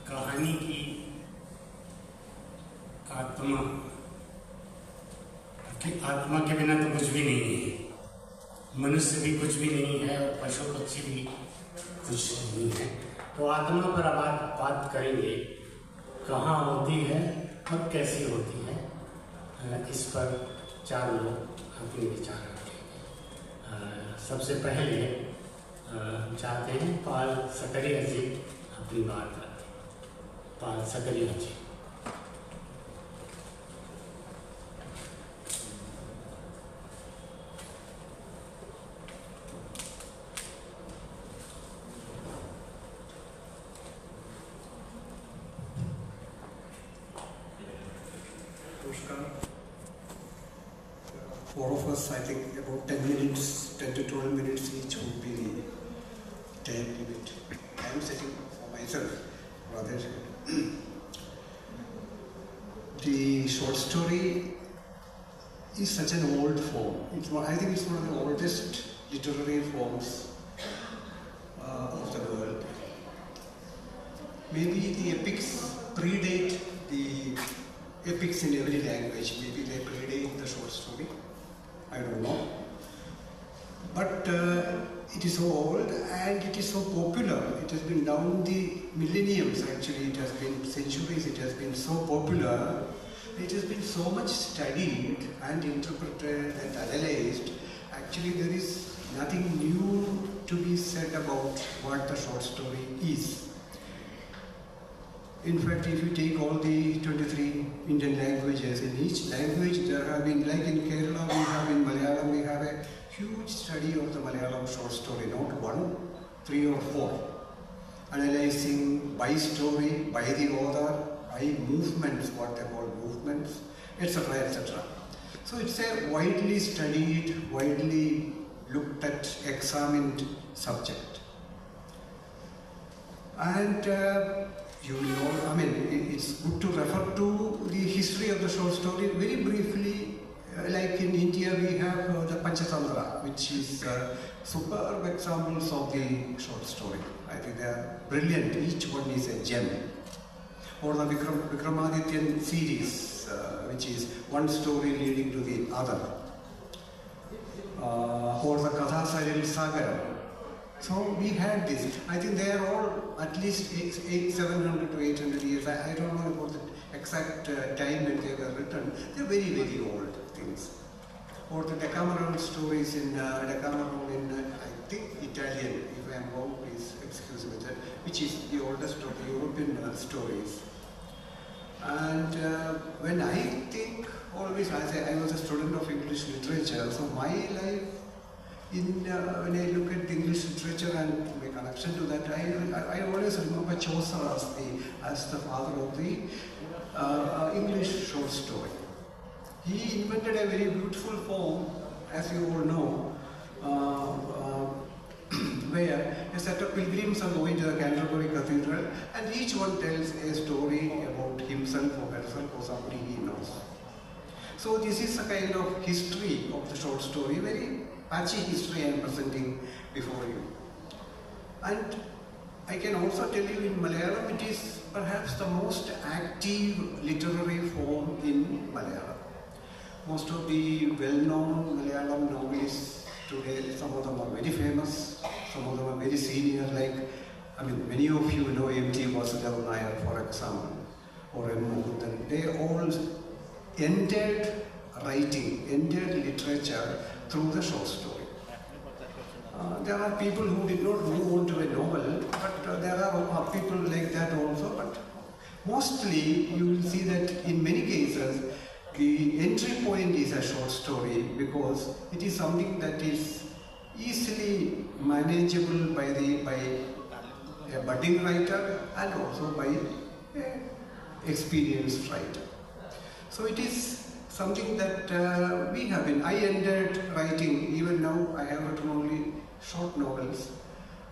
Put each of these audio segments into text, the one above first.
कहानी की आत्मा के बिना तो कुछ भी नहीं है, मनुष्य भी कुछ भी नहीं है और पशु पक्षी भी कुछ नहीं है। तो आत्मा पर अब बात करेंगे, कहाँ होती है और कैसी होती है, इस पर चार लोग अपने विचार रखेंगे। सबसे पहले चाहते हैं पाल सकरिया जी अपनी बात रखें। पाल सकरिया जी। Four of us, I think about 10 minutes, 10 to 12 minutes each would be the time limit. I am setting for myself rather. The short story is such an old form. I think it's one of the oldest literary forms of the world. Maybe the epics predate the epics in every language. Maybe they predate the short story. I don't know. But it is so old and it is so popular. It has been down the millenniums actually. It has been centuries. It has been so popular. It has been so much studied and interpreted and analyzed. Actually, there is nothing new to be said about what the short story is. In fact, if you take all the 23 Indian languages, in each language there have been, like in Kerala, we have in Malayalam, we have a huge study of the Malayalam short story, not one, 3 or 4. Analyzing by story, by the author, by movements, what they call movements, etc., etc. So it's a widely studied, widely looked at, examined subject. And you know, I mean, it's good to refer to the history of the short story very briefly. Like in India, we have the Panchatantra, which is superb examples of the short story. I think they are brilliant. Each one is a gem. Or the Vikramadityan series, which is one story leading to the other. Or the Kathasaril Sagar. So we had this. I think they are all at least 700 to 800 years. I don't know about the exact time when they were written. They are very, very old things. Or the Decameron stories in I think Italian. If I am wrong, please excuse me. Which is the oldest of the European stories. And when I think, always I say I was a student of English literature. So my life. When I look at the English literature and my connection to that, I always remember Chaucer as the father of the English short story. He invented a very beautiful form, as you all know, where a set of pilgrims are going to the Canterbury Cathedral and each one tells a story about himself or herself or somebody he knows. So this is a kind of history of the short story, very patchy history I am presenting before you. And I can also tell you in Malayalam it is perhaps the most active literary form in Malayalam. Most of the well-known Malayalam novelists today, some of them are very famous, some of them are very senior, like, many of you know M.T. Vasudevan Nair, for example, or M. Mukundan. They all entered writing, entered literature through the short story. There are people who did not move on to a novel, but there are people like that also. But mostly you will see that in many cases the entry point is a short story because it is something that is easily manageable by a budding writer and also by an experienced writer. So it is something that we have been. I ended writing, even now I have written only short novels.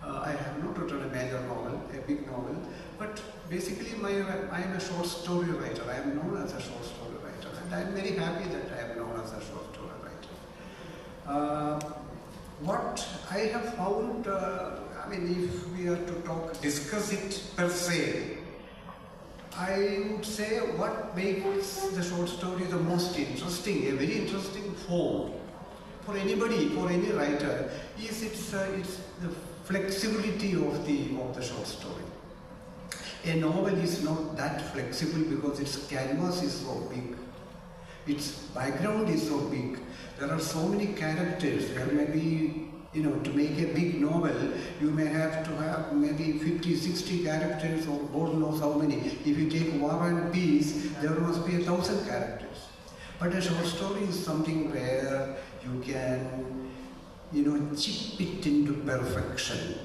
I have not written a major novel, a big novel, but basically I am a short story writer. I am known as a short story writer and I am very happy that I am known as a short story writer. What I have found, if we are to discuss it per se, I would say what makes the short story the most interesting, a very interesting form for anybody, for any writer, is it's the flexibility of the short story. A novel is not that flexible because its canvas is so big, its background is so big. There are so many characters. There may be, to make a big novel, you may have to have maybe 50, 60 characters or God knows how many. If you take War and Peace, there must be 1,000 characters. But a short story is something where you can, chip it into perfection.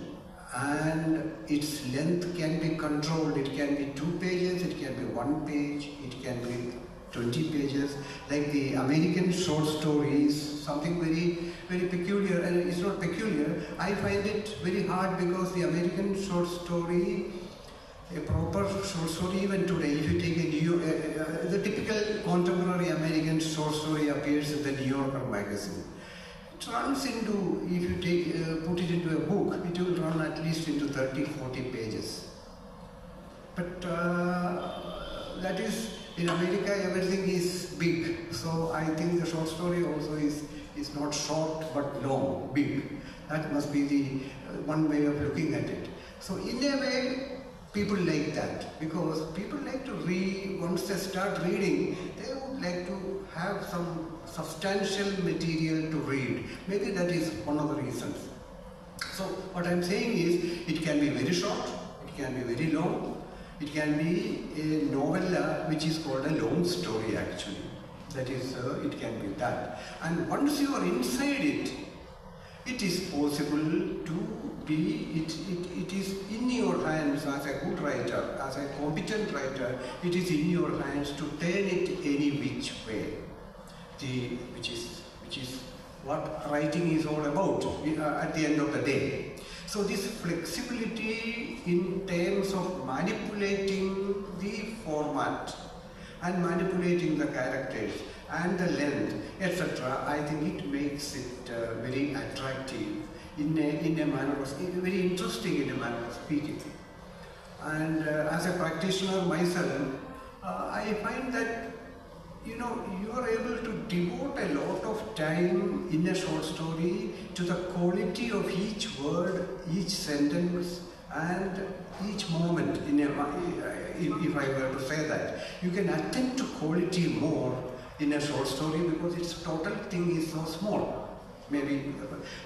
And its length can be controlled. It can be 2 pages, it can be 1 page, it can be 20 pages. Like the American short stories, something very, very peculiar. And it's not peculiar. I find it very hard because the American short story, a proper short story even today, if you take the typical contemporary American short story appears in the New Yorker magazine. It runs into, if you put it into a book, it will run at least into 30, 40 pages. But that is, in America everything is big. So I think the short story also is not short but long, big. That must be the one way of looking at it. So in a way, people like that, because people like to read. Once they start reading, they would like to have some substantial material to read. Maybe that is one of the reasons. So what I'm saying is, it can be very short, it can be very long, it can be a novella which is called a long story actually. That is, it can be that. And once you are inside it, it is possible to be, it is in your hands as a good writer, as a competent writer, it is in your hands to turn it any which way. Which is what writing is all about at the end of the day. So this flexibility in terms of manipulating the format and manipulating the characters and the length, etc., I think it makes it very attractive in a manner of, very interesting in a manner of speaking. And as a practitioner myself, I find that you are able to devote a lot of time in a short story to the quality of each word, each sentence, and each moment. If I were to say that, you can attend to quality more in a short story because its total thing is so small. Maybe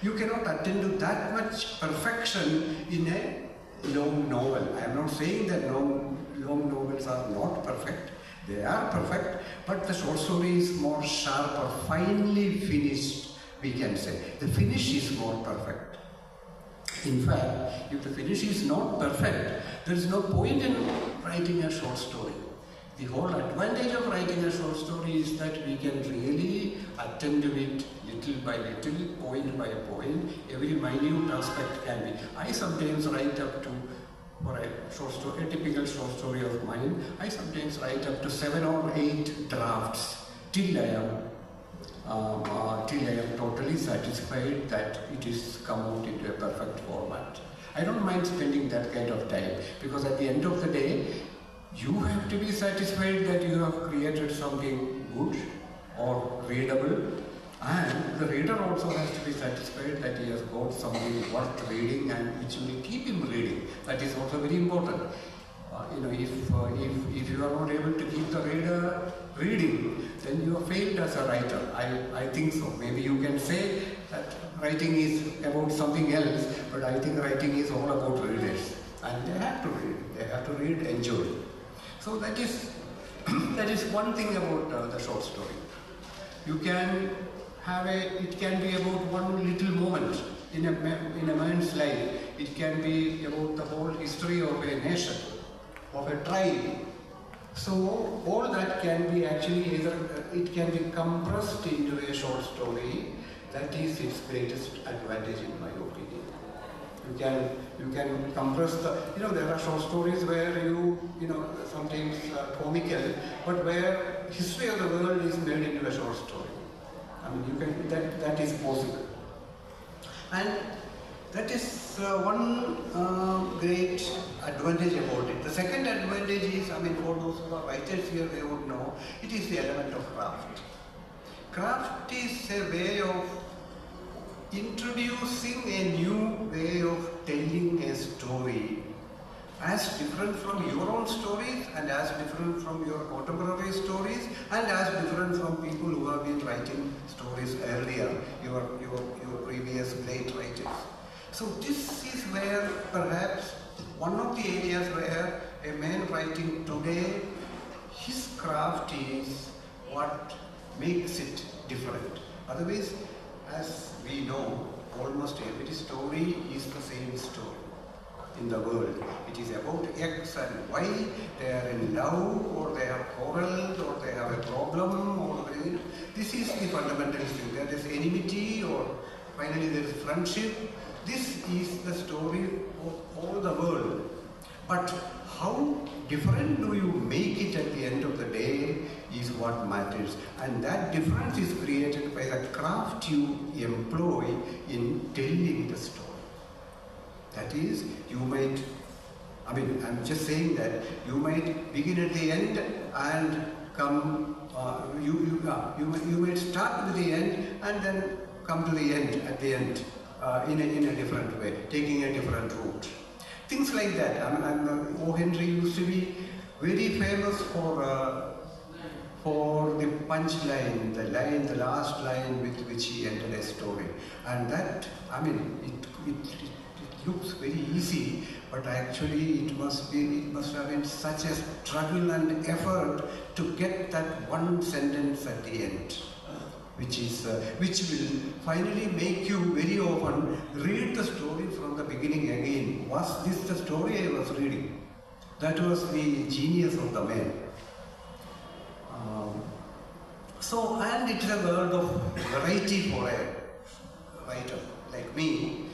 you cannot attend to that much perfection in a long novel. I am not saying that long novels are not perfect. They are perfect, but the short story is more sharp or finely finished, we can say. The finish is more perfect. In fact, if the finish is not perfect, there is no point in writing a short story. The whole advantage of writing a short story is that we can really attend to it little by little, point by point. Every minute aspect can be. I sometimes write up to, for a typical short story of mine, I sometimes write up to 7 or 8 drafts till I am totally satisfied that it is come out into a perfect format. I don't mind spending that kind of time, because at the end of the day, you have to be satisfied that you have created something good or readable, and the reader also has to be satisfied that he has got something worth reading and which will keep him reading. That is also very important. If you are not able to keep the reader reading, then you have failed as a writer. I think so. Maybe you can say that writing is about something else, but I think writing is all about readers. And they have to read. They have to read, enjoy. So that is one thing about the short story. You can have it can be about one little moment in a man's life. It can be about the whole history of a nation, of a tribe. So all that can be actually it can be compressed into a short story. That is its greatest advantage in my opinion. You can compress there are short stories where sometimes comical, but where history of the world is made into a short story. I mean, that is possible, and that is is one great advantage about it. The second advantage is, I mean, for those who are writers here, they would know, it is the element of craft. Craft is a way of introducing a new way of telling a story, as different from your own stories and as different from your contemporary stories and as different from people who have been writing stories earlier, your previous great writers. So this is where perhaps one of the areas where a man writing today, his craft is what makes it different. Otherwise, as we know, almost every story is the same story in the world. It is about X and Y, they are in love, or they have quarreled, or they have a problem, or this is the fundamental thing. There is enmity, or finally there is friendship. This is the story of all the world. But how different do you make it at the end of the day is what matters. And that difference is created by the craft you employ in telling the story. That is, you might, I mean, I'm just saying that you might begin at the end and come, you might start with the end and then come to the end at the end in a different way, taking a different route. Things like that. O. Henry used to be very famous for the punchline, the last line with which he ended a story. And that, I mean, it looks very easy, but actually it must have been such a struggle and effort to get that one sentence at the end, which will finally make you very often read the story from the beginning again. Was this the story I was reading? That was the genius of the man. And it's a world of variety for a writer like me.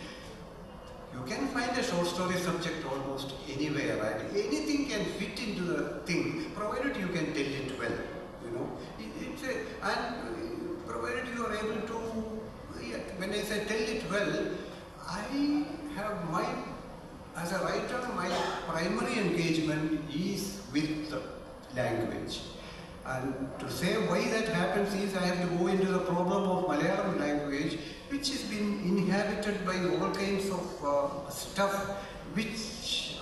You can find a short story subject almost anywhere, right? Anything can fit into the thing, provided you can tell it well, you know. And provided you are able to, when I say tell it well, I have as a writer, my primary engagement is with the language. And to say why that happens is I have to go into the problem of Malayalam language, which has been inhabited by all kinds of stuff, which,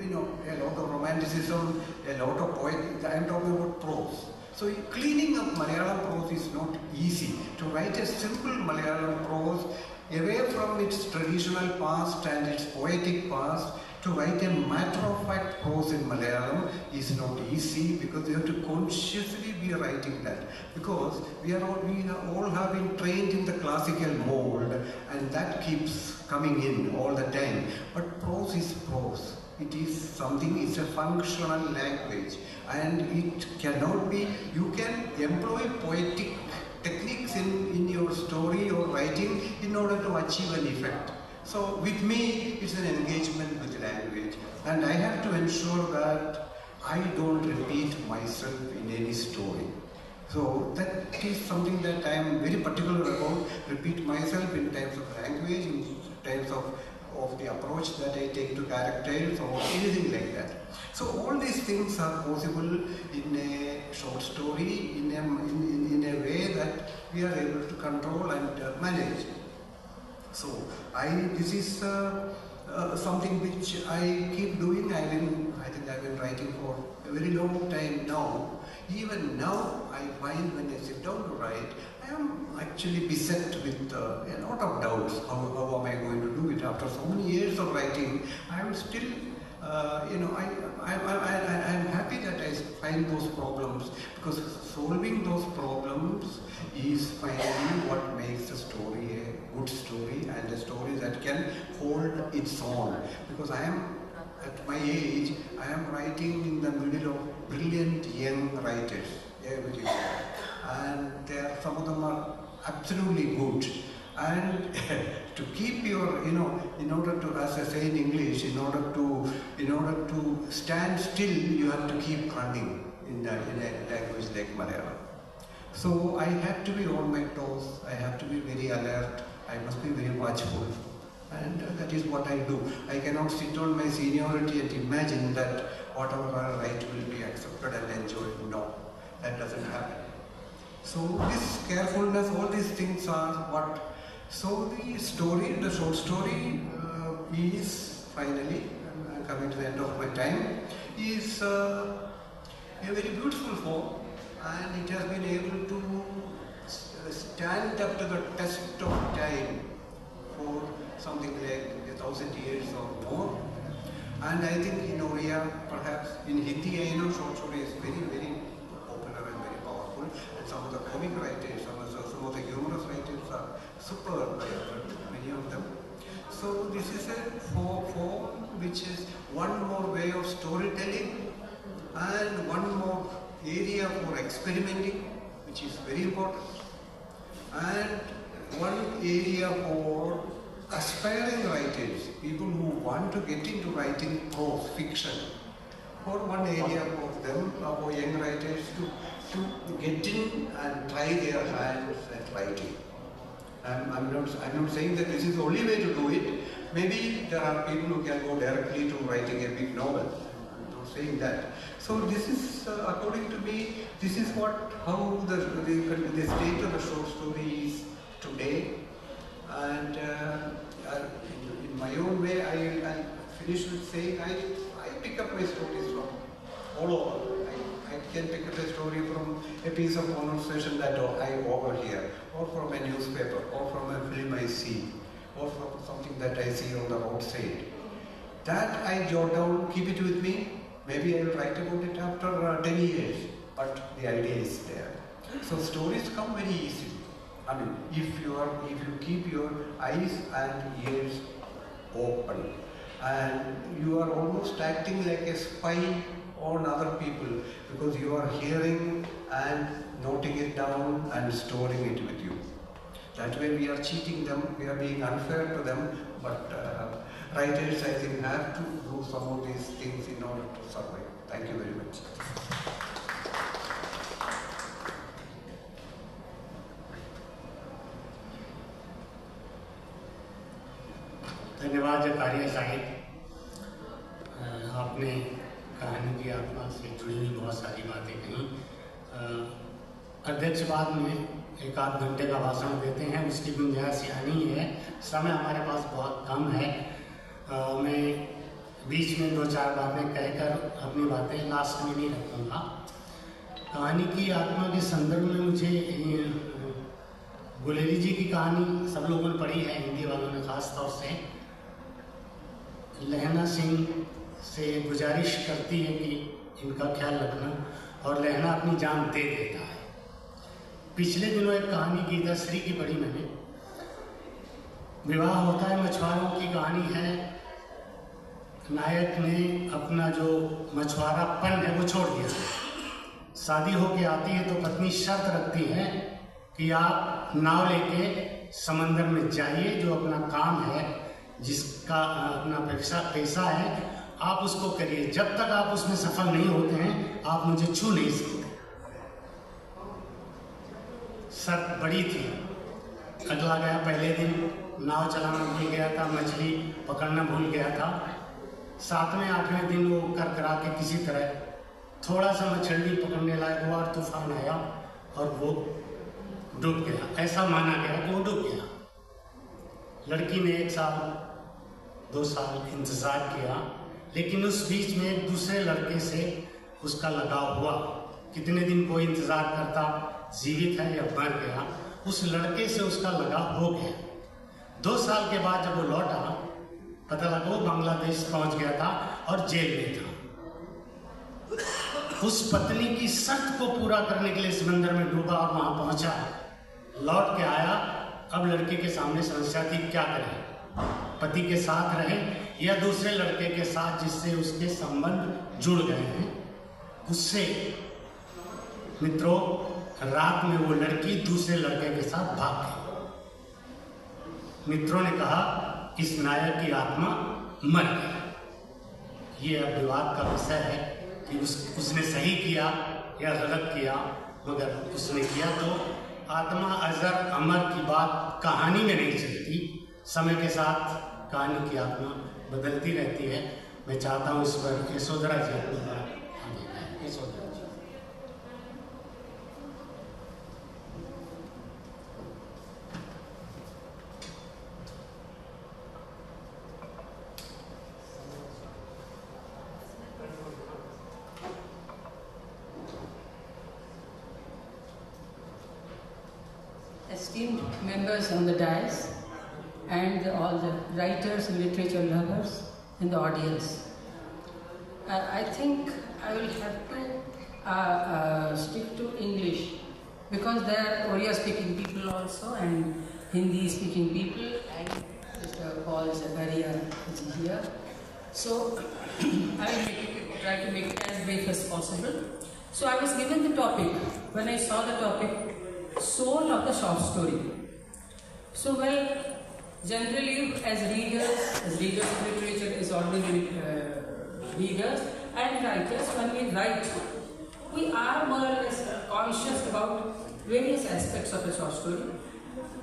a lot of romanticism, a lot of poetry. I am talking about prose. So cleaning up Malayalam prose is not easy. To write a simple Malayalam prose away from its traditional past and its poetic past, to write a matter-of-fact prose in Malayalam is not easy, because you have to consciously be writing that. Because we all have been trained in the classical mold, and that keeps coming in all the time. But prose is prose. It is something, it's a functional language, and it cannot be, you can employ poetic techniques in your story or writing in order to achieve an effect. So with me, it's an engagement with language, and I have to ensure that I don't repeat myself in any story. So that is something that I am very particular about, repeat myself in terms of language, in terms of the approach that I take to characters or anything like that. So all these things are possible in a short story, in a way that we are able to control and manage. So this is something which I keep doing. I think I've been writing for a very long time now. Even now, I find when I sit down to write, I am actually beset with a lot of doubts. How am I going to do it? After so many years of writing, I am still, I'm happy that I find those problems, because solving those problems is finally what makes a story a good story, and a story that can hold its own. Because I am, at my age, I am writing in the middle of brilliant young writers, and some of them are absolutely good. And to keep your, in order to, as I say in English, in order to stand still, you have to keep running in a language like Malayalam. So I have to be on my toes. I have to be very alert. I must be very watchful. And that is what I do. I cannot sit on my seniority and imagine that whatever I write will be accepted and enjoyed. No, that doesn't happen. So this carefulness, all these things are what. So the story, the short story is finally, I'm coming to the end of my time, is a very beautiful form, and it has been able to stand up to the test of time for something like 1,000 years or more. And I think in Oriya, perhaps in Hindi, I know short story is very, very popular and very powerful. And some of the comic writers, some of the humorous writers are superb, many of them. So this is a form which is one more way of storytelling and one more area for experimenting, which is very important, and one area for aspiring writers, people who want to get into writing prose fiction, or one area for them, for young writers to get in and try their hands at writing. I'm not saying that this is the only way to do it. Maybe there are people who can go directly to writing a big novel. I'm not saying that. So this is, according to me, this is how the state of the short story is today. And in my own way, I finish with saying I pick up my stories from all over. I can pick up a story from a piece of conversation that I overhear, or from a newspaper, or from a film I see, or from something that I see on the roadside. That I jot down, keep it with me. Maybe I will write about it after 10 years, but the idea is there. So stories come very easily. I mean, if you keep your eyes and ears open, and you are almost acting like a spy on other people, because you are hearing and noting it down and storing it with you. That way we are cheating them, we are being unfair to them, but writers, I think, have to do some of these things in order to survive. Thank you very much. धन्यवाद जकारिया साहिब, आपने कहानी की आत्मा से जुड़ी हुई बहुत सारी बातें कही। अध्यक्ष बाद में 1-8 घंटे का भाषण देते हैं, उसकी गुंजाइश यहाँ नहीं है, समय हमारे पास बहुत कम है। मैं बीच में 2-4 बातें कहकर अपनी बातें लास्ट में नहीं रखूँगा। कहानी की आत्मा के संदर्भ में मुझे गुलेरी जी की कहानी सब लोगों ने पढ़ी है, हिंदी वालों ने खास तौर से। लहना सिंह से गुजारिश करती है कि इनका ख्याल रखना, और लहना अपनी जान दे देता है। पिछले दिनों एक कहानी गीता श्री की पढ़ी मैंने। विवाह होता है, मछुआरों की कहानी है। नायक ने अपना जो मछुआरापन है वो छोड़ दिया। शादी होके आती है तो पत्नी शर्त रखती है कि आप नाव लेके समंदर में जाइए, जो अपना काम है, जिसका अपना पैसा है, आप उसको करिए। जब तक आप उसमें सफल नहीं होते हैं, आप मुझे छू नहीं सकते। शर्त बड़ी थी। अगला गया, पहले दिन नाव चलाना भूल गया था, मछली पकड़ना भूल गया था। 7वें-8वें दिन वो कर करा के किसी तरह थोड़ा सा मछली पकड़ने लायक हुआ और तूफान आया और वो डूब गया। ऐसा माना गया कि वो डूब गया। लड़की ने 1 साल 2 साल इंतज़ार किया, लेकिन उस बीच में एक दूसरे लड़के से उसका लगाव हुआ। कितने दिन कोई इंतज़ार करता, जीवित है या मर गया, उस लड़के से उसका लगाव हो गया। 2 साल के बाद जब वो लौटा, पता लगा वो बांग्लादेश पहुंच गया था और जेल में था। उस पत्नी की शर्त को पूरा करने के लिए समंदर में डूबा और वहां पहुंचा, लौट के आया। अब लड़के के सामने समस्या थी, क्या करें? पति के साथ रहे या दूसरे लड़के के साथ जिससे उसके संबंध जुड़ गए हैं उससे। मित्रों, रात में वो लड़की दूसरे लड़के के साथ भाग गई। मित्रों ने कहा इस नायक की आत्मा मर गई। ये अब विवाद का विषय है कि उसने सही किया या गलत किया, मगर उसने किया तो आत्मा अजर अमर की बात कहानी में नहीं चलती। समय के साथ कहानी की आत्मा बदलती रहती है। मैं चाहता हूँ इस पर यशोधरा जी अपनी बात आगे कहें। यशोधरा जी। Esteemed members on the dais and all the writers and literature lovers in the audience. I think I will have to stick to English because there are Oriya speaking people also and Hindi speaking people and Mr. Paul Zacharia is here. So I will try to make it as brief as possible. So I was given the topic, when I saw the topic, soul of the short story. So well, generally as readers of literature is always readers and writers, when we write, we are more or less conscious about various aspects of a short story.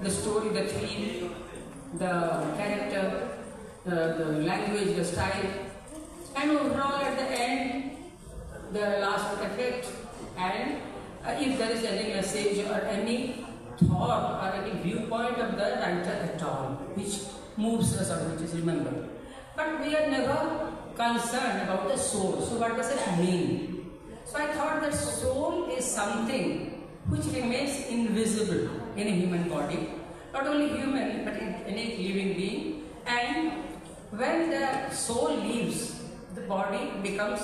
The story, the theme, the character, the language, the style, and overall at the end, the last effect, and if there is any message or any thought or any viewpoint of the writer at all, which moves us or which is remembered. But we are never concerned about the soul. So what does it mean? So I thought that soul is something which remains invisible in a human body. Not only human, but in any living being. And when the soul leaves, the body becomes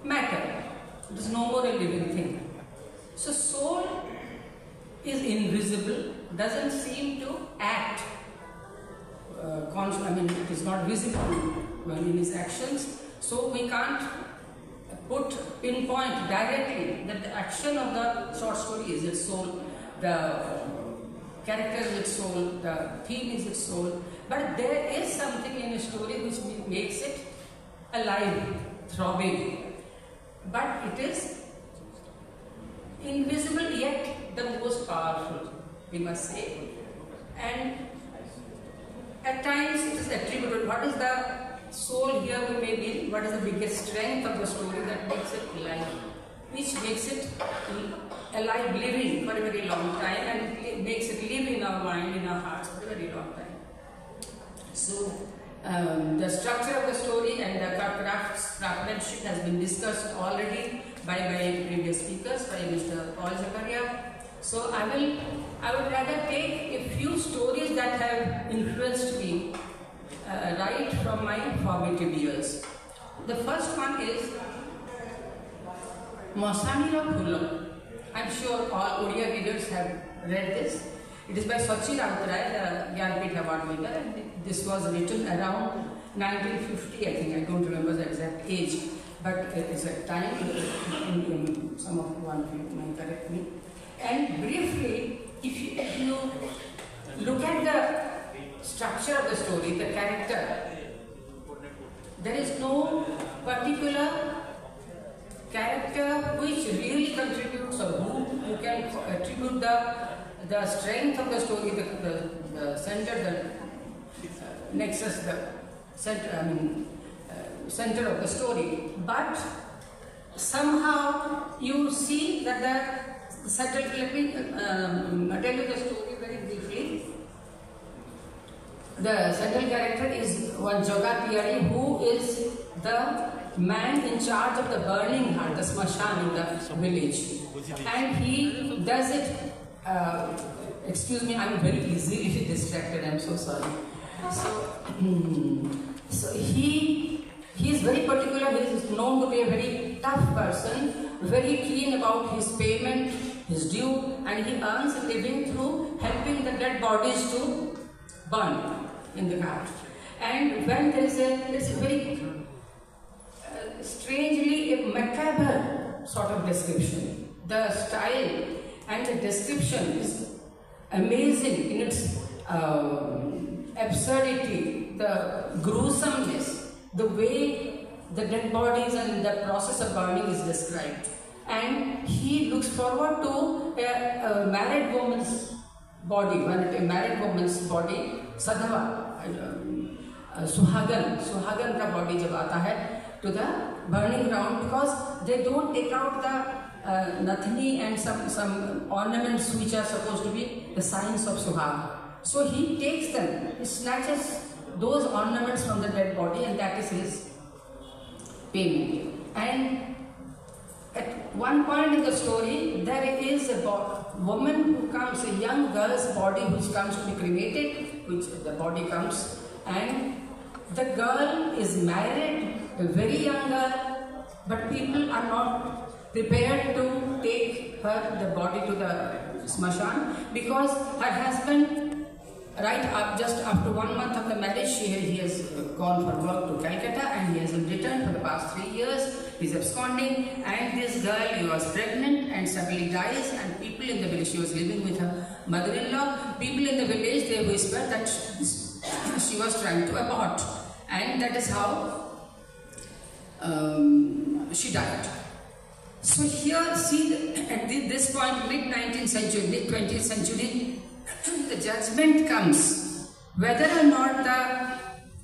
matter. It is no more a living thing. So soul is invisible, doesn't seem to act. It is not visible in his actions. So we can't pinpoint directly that the action of the short story is its soul, the character is its soul, the theme is its soul. But there is something in a story which makes it alive, throbbing. But it is invisible yet the most powerful, we must say. And at times it is attributed. What is the soul here we may be? What is the biggest strength of the story that makes it alive? Which makes it alive, living for a very long time, and it makes it live in our mind, in our hearts for a very long time. So the structure of the story and the craftsmanship has been discussed already by previous speakers, by Mr. Paul Zacharia. So I would rather take a few stories that have influenced me right from my formative years. The first one is Mausamira Phulo. I'm sure all Oriya readers have read this. It is by Sachi Rautarai, the Jnanpith Award winner, and this was written around 1950, I think. I don't remember the exact age, but it is a time, some of one of you may correct me. And briefly, if you look at the structure of the story, the character, there is no particular character which really contributes or who can attribute the strength of the story, the center, the nexus, the center of the story. But somehow you see that the central, let me tell you the story very briefly. The central character is one Jogatiyari, who is the man in charge of the burning heart, the smashan in the village. And he does it, excuse me, I'm very easily distracted, I'm so sorry. So he is very particular, he is known to be a very tough person, very keen about his payment, his due, and he earns a living through helping the dead bodies to burn in the ghat. And when there is a very strangely a macabre sort of description. The style and the description is amazing in its absurdity, the gruesomeness, the way the dead bodies and the process of burning is described. And he looks forward to a married woman's body, sadhava, सुहागन का body जब आता है to the burning ground, because they don't take out the nathini and some ornaments which are supposed to be the signs of Suhag. So he takes them, he snatches those ornaments from the dead body, and that is his payment. And at one point in the story, there is a woman who comes, a young girl's body which comes to be cremated, which the body comes, and the girl is married, a very young girl, but people are not prepared to take the body to the smashan, because her husband, right up just after 1 month of the marriage, he has gone for work to Calcutta, and he hasn't returned for the past 3 years. He's absconding, and this girl was pregnant and suddenly dies, and people in the village, she was living with her mother-in-law, people in the village, they whispered that she was trying to abort, and that is how she died. So here, see, at this point, mid-19th century, mid-20th century, the judgment comes whether or not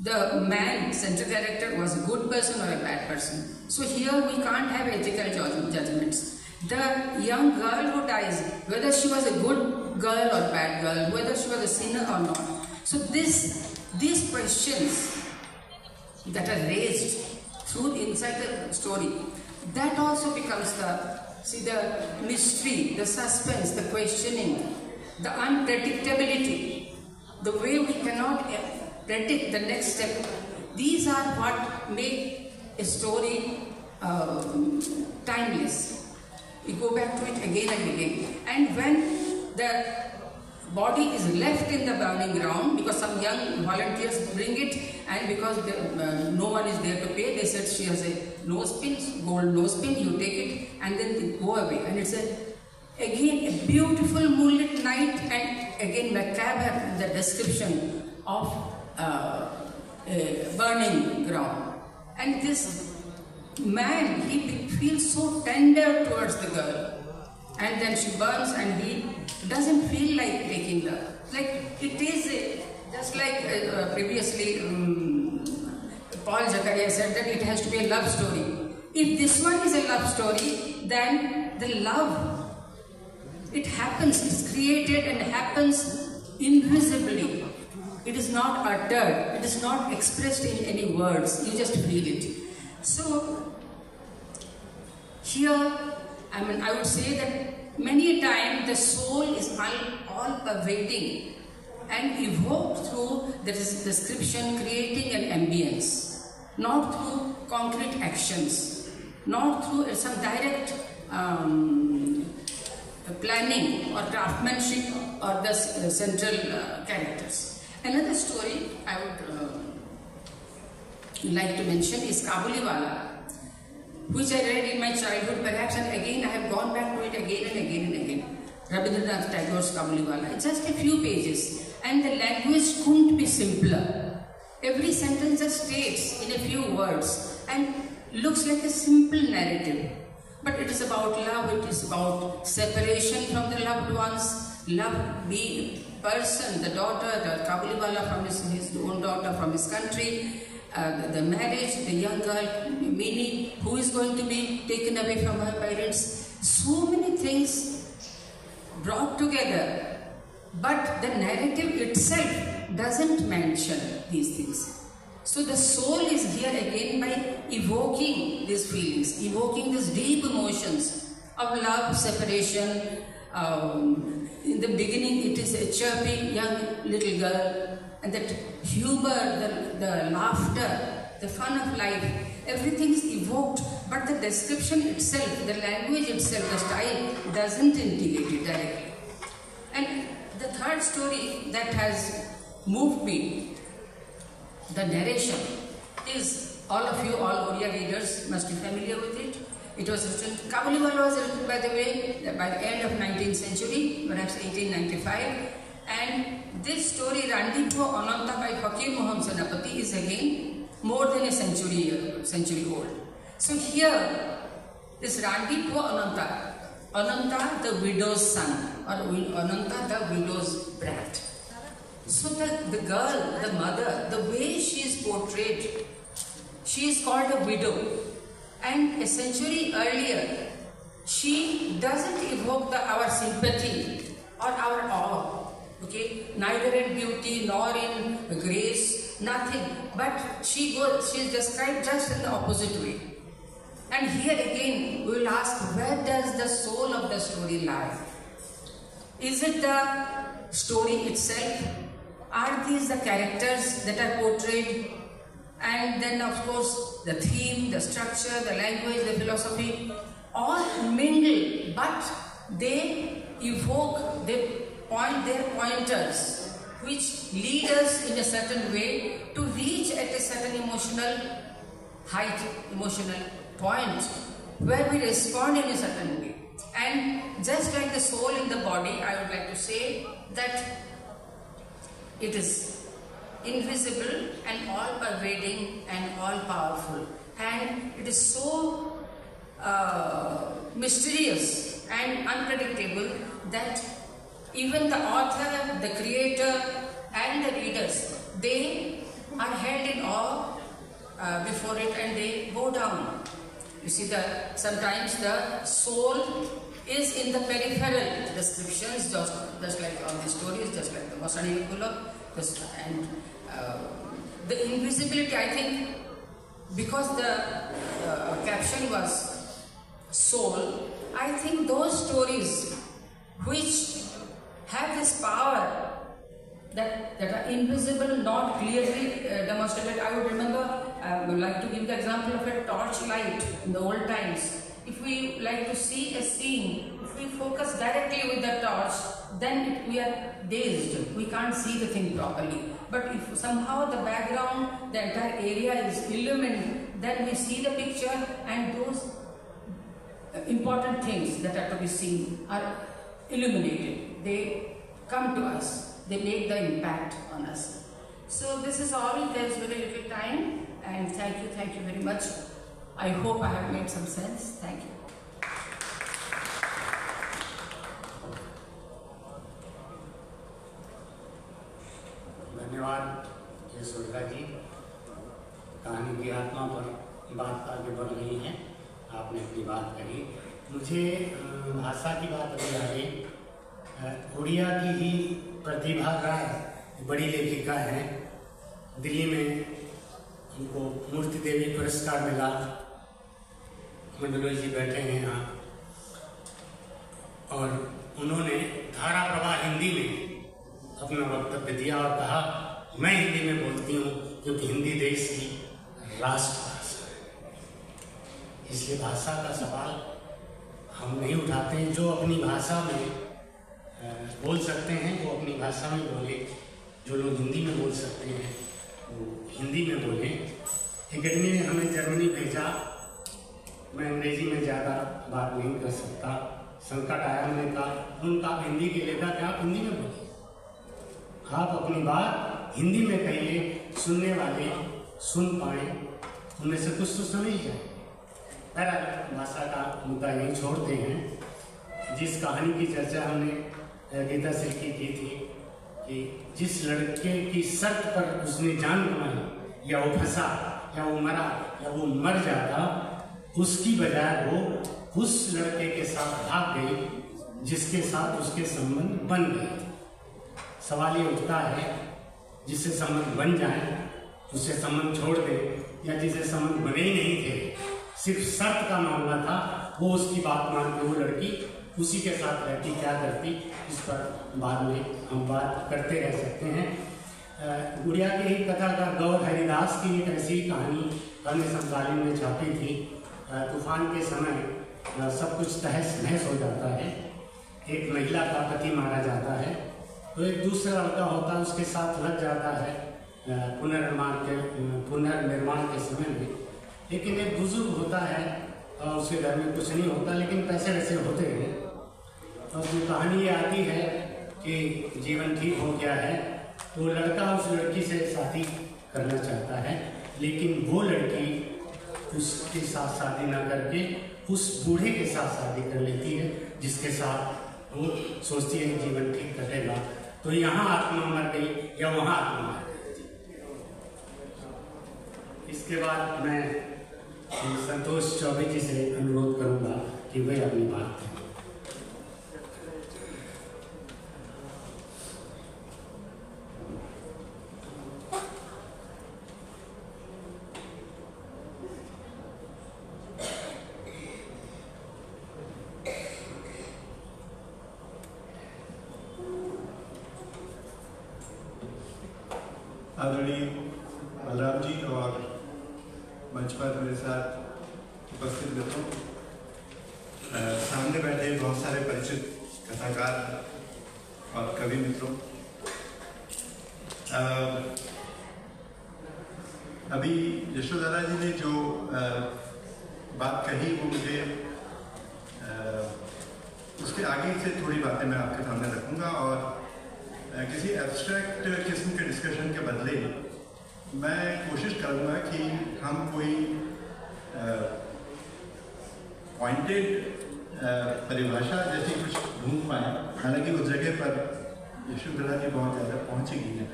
the man, central character, was a good person or a bad person. So here we can't have ethical judgments. The young girl who dies, whether she was a good girl or bad girl, whether she was a sinner or not. So these questions that are raised through inside the story, that also becomes the mystery, the suspense, the questioning, the unpredictability, the way we cannot predict the next step. These are what make a story timeless. We go back to it again and again. And when the body is left in the burning ground, because some young volunteers bring it, and because no one is there to pay, they said she has a nosepin, gold nosepin, you take it and then they go away. And it's again a beautiful moonlit night, and again macabre, the description of a burning ground. And this man, he feels so tender towards the girl, and then she burns, and he doesn't feel like taking her. Like it is just like previously Paul Zacharia said that it has to be a love story. If this one is a love story, then the love, it happens, it's created and happens invisibly. It is not uttered, it is not expressed in any words, you just feel it. So here, I would say that many a time the soul is all pervading and evoked through the description, creating an ambience, not through concrete actions, not through some direct planning or craftsmanship or the central characters. Another story I would like to mention is Kabuliwala, which I read in my childhood perhaps, and again I have gone back to it again and again and again. Rabindranath Tagore's Kabuliwala. It's just a few pages, and the language couldn't be simpler. Every sentence just states in a few words and looks like a simple narrative. But it is about love, it is about separation from the loved ones, love being person, the daughter, the Kabuliwala from his own daughter from his country, the marriage, the young girl, Mini, who is going to be taken away from her parents. So many things brought together, but the narrative itself doesn't mention these things. So the soul is here again by evoking these feelings, evoking these deep emotions of love, separation. In the beginning it is a chirpy young little girl, and that humor, the laughter, the fun of life, everything is evoked, but the description itself, the language itself, the style doesn't indicate it directly. And the third story that has moved me, the narration, is all Oriya readers must be familiar with it. It was written, Kabuliwala was written, by the way, by the end of 19th century, perhaps 1895. And this story, Randipo Ananta by Hakim Moham Senapati, is again more than a century old. So here, this Randipo Ananta the widow's son, or Ananta the widow's brat. So the girl, the mother, the way she is portrayed, she is called a widow. And a century earlier, she doesn't evoke our sympathy or our awe. Okay, neither in beauty nor in grace, nothing. But she is described just in the opposite way. And here again, we will ask, where does the soul of the story lie? Is it the story itself? Are these the characters that are portrayed? And then of course the theme, the structure, the language, the philosophy, all mingle, but they evoke, they point their pointers, which lead us in a certain way to reach at a certain emotional height, emotional point, where we respond in a certain way. And just like the soul in the body, I would like to say that it is invisible and all-pervading and all-powerful. And it is so mysterious and unpredictable that even the author, the creator and the readers, they are held in awe before it and they bow down. You see, sometimes the soul is in the peripheral descriptions, just like all the stories, just like the Vasanivakula, and the invisibility, I think, because the caption was soul, I think those stories which have this power that are invisible, not clearly demonstrated. I would remember, I would like to give the example of a torchlight in the old times. If we like to see a scene, if we focus directly with the torch, then we are dazed. We can't see the thing properly. But if somehow the background, the entire area is illumined, then we see the picture and those important things that are to be seen are illuminated. They come to us. They make the impact on us. So this is all. There's very little time, and thank you very much. I hope I have made some sense. Thank you. धन्यवाद यशोधरा जी। कहानी की आत्मा पर बात आगे बढ़ रही है, आपने अपनी बात कही। मुझे भाषा की बात अभी आ गई। उड़िया की ही प्रतिभा राय बड़ी लेखिका हैं। दिल्ली में उनको मूर्ति देवी पुरस्कार मिला। मंडलोई जी बैठे हैं यहाँ, और उन्होंने धारा प्रवाह हिंदी में अपना वक्तव्य दिया और कहा, मैं हिंदी में बोलती हूँ क्योंकि हिंदी देश की राष्ट्रभाषा है। इसलिए भाषा का सवाल हम नहीं उठाते हैं। जो अपनी भाषा में बोल सकते हैं वो अपनी भाषा में बोले, जो लोग हिंदी में बोल सकते हैं वो हिंदी में बोले। एकेडमी ने हमें जर्मनी भेजा। मैं अंग्रेजी में ज़्यादा बात नहीं कर सकता। संकट आया, मैंने कहा उनका हिंदी के लेकर के आप हिंदी में बोलिए, आप अपनी बात हिंदी में कहिए, सुनने वाले सुन पाए, उनमें से कुछ तो समझ जाए। भाषा का मुद्दा यही छोड़ते हैं। जिस कहानी की चर्चा हमने गीता से की थी कि जिस लड़के की शर्त पर उसने जान कमाई, या वो फंसा या वो मरा या वो मर जाता, उसकी बजाय वो उस लड़के के साथ भाग गई जिसके साथ उसके संबंध बन गए। सवाल ये उठता है, जिससे संबंध बन जाए उससे संबंध छोड़ दे, या जिसे संबंध बने ही नहीं थे, सिर्फ शर्त का मामला था, वो उसकी बात मान के वो लड़की उसी के साथ रहती, क्या करती, इस पर बाद में हम बात करते रह सकते हैं। गुड़िया की ही कथा का गौर हरिदास की एक ऐसी कहानी हमने समकालीन में छापी थी। तूफान के समय सब कुछ तहस नहस हो जाता है। एक महिला का पति मारा जाता है, तो एक दूसरा लड़का होता है, उसके साथ लग जाता है पुनर्निर्माण के समय में। लेकिन एक बुजुर्ग होता है और उसके घर में कुछ नहीं होता, लेकिन पैसे वैसे होते हैं। और जो कहानी ये आती है कि जीवन ठीक हो गया है, तो लड़का उस लड़की से शादी करना चाहता है, लेकिन वो लड़की उसके साथ शादी ना करके उस बूढ़े के साथ शादी कर लेती है, जिसके साथ वो सोचती है जीवन ठीक कटेगा। तो तो यहाँ आत्मा मर गई या वहाँ आत्मा मर गई। इसके बाद मैं संतोष चौबे जी से अनुरोध करूंगा कि वे अपनी बात करें। आदरणीय बलराम जी और मंच पर मेरे साथ उपस्थित मित्रों, सामने बैठे बहुत सारे परिचित कथाकार और कवि मित्रों, अभी यशोधरा जी ने जो बात कही वो मुझे उसके आगे से थोड़ी बातें मैं आपके सामने रखूंगा और किसी एब्स्ट्रैक्ट किस्म के डिस्कशन के बदले मैं कोशिश करूंगा कि हम कोई पॉइंटेड परिभाषा जैसी कुछ ढूंढ पाएँ। हालांकि उस जगह पर यशोधरा जी बहुत ज़्यादा पहुँची गई है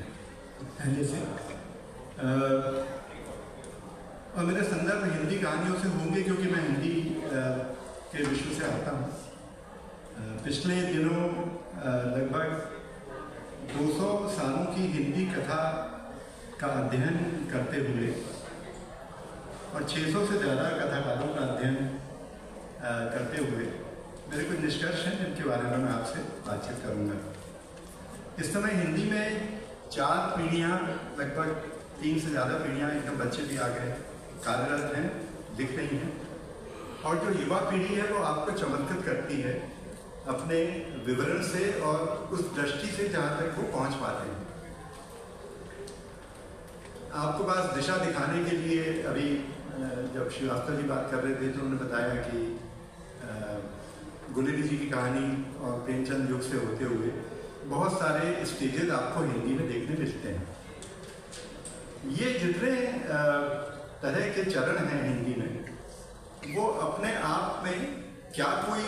पहले से, और मेरे संदर्भ हिंदी कहानियों से होंगे क्योंकि मैं हिंदी के विश्व से आता हूँ। पिछले दिनों लगभग 200 सालों की हिंदी कथा का अध्ययन करते हुए और 600 से ज़्यादा कथाकारों का अध्ययन करते हुए मेरे कुछ निष्कर्ष हैं जिनके बारे में मैं आपसे बातचीत करूंगा। इस समय हिंदी में 4 पीढ़ियाँ, लगभग 3 से ज़्यादा पीढ़ियाँ, एकदम बच्चे भी आ गए, कार्यरत हैं, दिख रही हैं, और जो युवा पीढ़ी है वो आपको चमत्कृत करती है अपने विवरण से और उस दृष्टि से जहाँ तक वो पहुँच पाते हैं। आपको पास दिशा दिखाने के लिए अभी जब श्रीवास्तव जी बात कर रहे थे तो उन्होंने बताया कि गुलेरी जी की कहानी और प्रेमचंद युग से होते हुए बहुत सारे स्टेजेस आपको हिंदी में देखने मिलते हैं। ये जितने तरह के चरण हैं हिंदी में, वो अपने आप में क्या कोई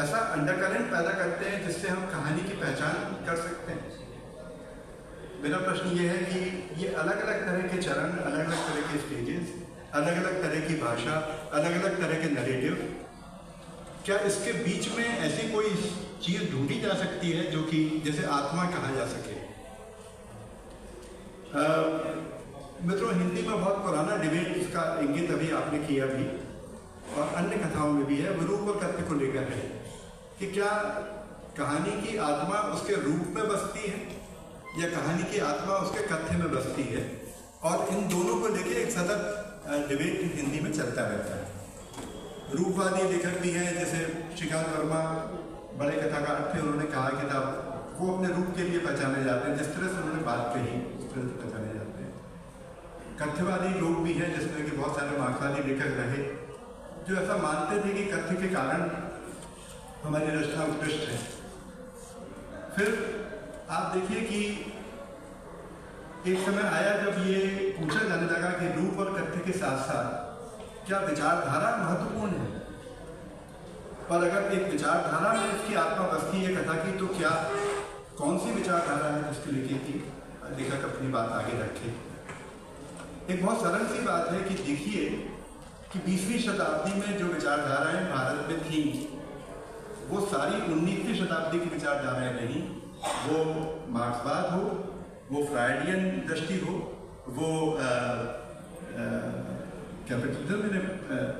ऐसा अंडरकरेंट पैदा करते हैं जिससे हम कहानी की पहचान कर सकते हैं? मेरा प्रश्न ये है कि ये अलग अलग तरह के चरण, अलग अलग तरह के स्टेजेस, अलग अलग तरह की भाषा, अलग अलग तरह के नरेटिव, क्या इसके बीच में ऐसी कोई चीज़ ढूंढी जा सकती है जो कि जैसे आत्मा कहा जा सके? मित्रों, हिंदी में बहुत पुराना डिबेट, इसका इंगित अभी आपने किया भी और अन्य कथाओं में भी है, रूप और कथ्य को लेकर है कि क्या कहानी की आत्मा उसके रूप में बसती है या कहानी की आत्मा उसके कथ्य में बसती है, और इन दोनों को लेके एक सतत डिबेट हिंदी में चलता रहता है। रूपवादी लेखक भी हैं, जैसे श्रीकांत वर्मा बड़े कथाकार थे, उन्होंने कहा कि था वो अपने रूप के लिए पहचाने जाते हैं, जिस तरह से उन्होंने बात कही उस तरह से पहचाने जाते हैं। कथ्यवादी लोग भी हैं, जिसमें कि बहुत सारे मार्क्सवादी लेखक रहे जो ऐसा मानते थे कि कथ्य के कारण हमारी रचना उत्कृष्ट है। फिर आप देखिए कि एक समय आया जब ये पूछा जाने लगा कि रूप और कथ्य के साथ साथ क्या विचारधारा महत्वपूर्ण है, और अगर एक विचारधारा में इसकी आत्मा बसती है कथा की, तो क्या कौन सी विचारधारा है जिसके लेके कि लेखक अपनी बात आगे रखे? एक बहुत सरल सी बात है कि देखिए कि 20वीं शताब्दी में जो विचारधाराएं भारत में थीं वो सारी 19वीं शताब्दी की विचारधाराएं नहीं। वो मार्क्सवाद हो, वो फ्रायडियन दृष्टि हो, वो कैपिटलिज्म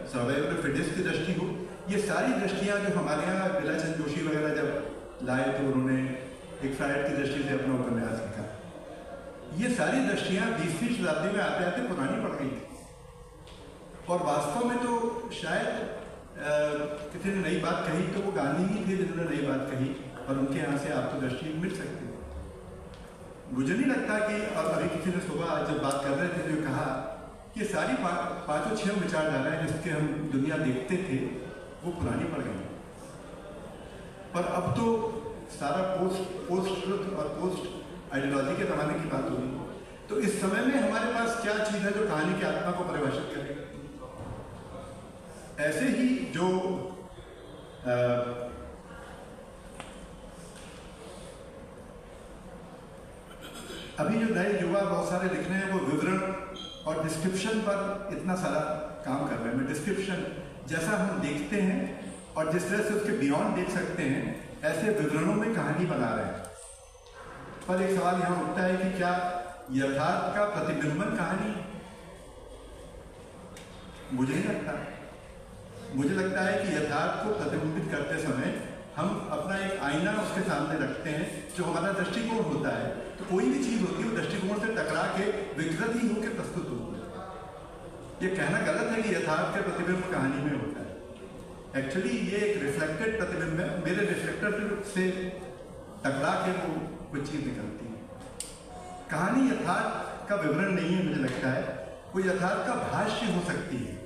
सर्वाइवल ऑफ फिटेस्ट की दृष्टि हो, ये सारी दृष्टियां जो हमारे यहाँ बिलाचंद जोशी वगैरह जब लाए तो उन्होंने एक फ्रायड की दृष्टि से अपना उपन्यास लिखा। ये सारी दृष्टियां 20वीं शताब्दी में आते आते पुरानी पड़ गई थी, और वास्तव में तो शायद किसी ने नई बात कही तो वो गांधी ही थे जिन्होंने नई बात कही, और उनके यहाँ से आपको दृष्टि मिल सकती है। मुझे नहीं लगता कि, और अभी किसी ने सुबह जब बात कर रहे थे तो कहा कि सारी 5-6 विचारधाराएं जिसके हम दुनिया देखते थे वो पुरानी पड़ गई, और अब तो सारा पोस्ट ट्रुथ और पोस्ट आइडियोलॉजी के जमाने की बात होगी। तो इस समय में हमारे पास क्या चीज़ है जो कहानी की आत्मा को परिभाषित करेगी? ऐसे ही जो अभी जो नए युवा बहुत सारे लिख रहे हैं वो विवरण और डिस्क्रिप्शन पर इतना सारा काम कर रहे हैं। डिस्क्रिप्शन जैसा हम देखते हैं और जिस तरह से उसके बियॉन्ड देख सकते हैं, ऐसे विवरणों में कहानी बना रहे हैं। पर एक सवाल यहाँ उठता है कि क्या यथार्थ का प्रतिबिंबन कहानी है? मुझे नहीं लगता। मुझे लगता है कि यथार्थ को प्रतिबिंबित करते समय हम अपना एक आईना उसके सामने रखते हैं, जो हमारा दृष्टिकोण होता है। तो कोई भी चीज होती है वो दृष्टिकोण से टकरा के विकृत ही होकर प्रस्तुत होती है। ये कहना गलत है कि यथार्थ के प्रतिबिंब कहानी में होता है। एक्चुअली ये एक रिफ्लेक्टेड प्रतिबिंब है, मेरे रिफ्लेक्टर से टकरा के वो कुछ चीज निकलती है। कहानी यथार्थ का विवरण नहीं है, मुझे लगता है वो यथार्थ का भाष्य हो सकती है।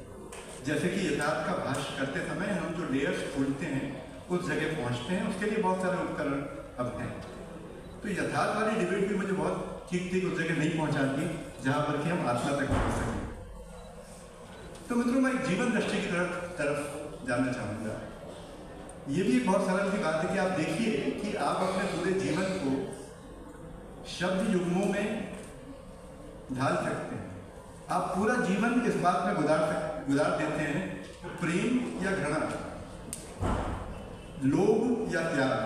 जैसे कि यथार्थ का भाष्य करते समय हम जो लेयर्स खोलते हैं उस जगह पहुंचते हैं, उसके लिए बहुत सारे उपकरण अब हैं। तो यथार्थ वाली डिबेट भी मुझे बहुत ठीक ठीक उस जगह नहीं पहुंचाती जहां पर कि हम आत्मा तक पहुंच सकें। तो मित्रों, मैं एक जीवन दृष्टि की तरफ जानना चाहूँगा। ये भी एक बहुत सरल सी बात है कि आप देखिए कि आप अपने पूरे जीवन को शब्द युग्मों में ढाल सकते हैं। आप पूरा जीवन इस बात में गुजार देते हैं, प्रेम या घृणा, लोभ या त्याग,